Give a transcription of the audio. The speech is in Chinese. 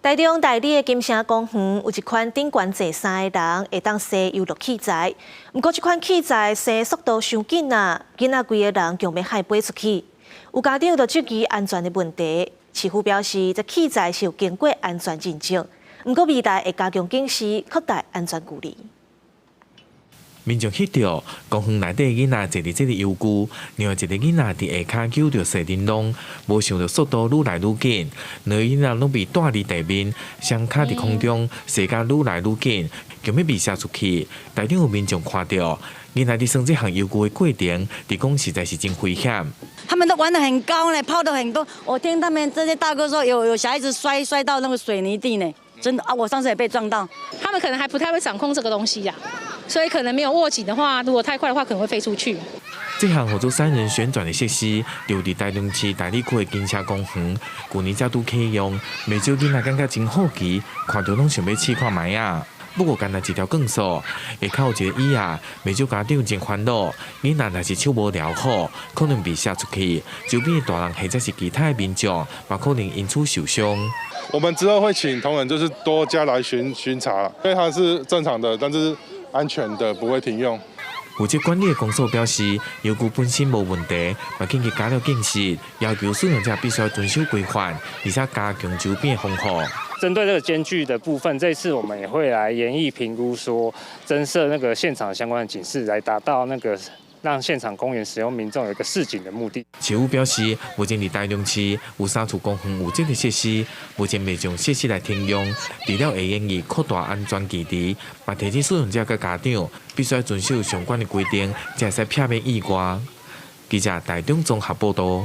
台中大里的金城公园有一款顶悬坐3个人会当踅游乐器材，不过这款器材踅速度伤紧啊，囡仔规个人强要害飞出去。有家长就质疑安全的问题，市府表示这器材是有经过安全认证，不过未来会加强警示，扩大安全距离。 民众翕到公园内底囡仔坐伫这个游具，另外一个囡仔伫下骹揪着踅玲珑，无想到速度愈来愈紧，两个囡仔拢被带伫地面，双脚伫空中踅甲愈来愈紧，强要被射出去。台中有民众看到囡仔伫耍这项游具的过程，伫讲实在是真危险。他们都玩得很高呢，抛得很多。我听他们这些大哥说，有小孩子摔到那个水泥地呢，真的啊！我上次也被撞到。他们可能还不太会掌控这个东西呀。 所以可能没有握紧的话，如果太快的话，可能会飞出去。这项合作3人旋转的设施，就伫台中市大里区的金城公园，去年才拄启用，未少囡仔感觉真好奇，看到拢想要试看卖啊。不过，干那一条钢索，下口有一个椅啊，未少家长真烦恼。囡仔若是手无撩好，可能被射出去，周边的大人或者是其他的民众，也可能因此受伤。 我们之后会请同仁就是多加来巡查，因为它是正常的，但是。 安全的不会停用。负责管理的公所表示，游具本身无问题，嘛紧急加了警示，要求使用者必须要遵守规范，而且加强周边的防护。针对这个间距的部分，这次我们也会来研议评估，说增设那个现场相关的警示，来达到那个。 让现场公园使用民众有一个示警的目的。市府表示，目前伫台中市有3处公园有这个设施，目前未将设施来停用，除了会愿意扩大安全距离，嘛提醒使用者佮家长必须要遵守相关的规定，才会使避免意外。记者台中综合报道。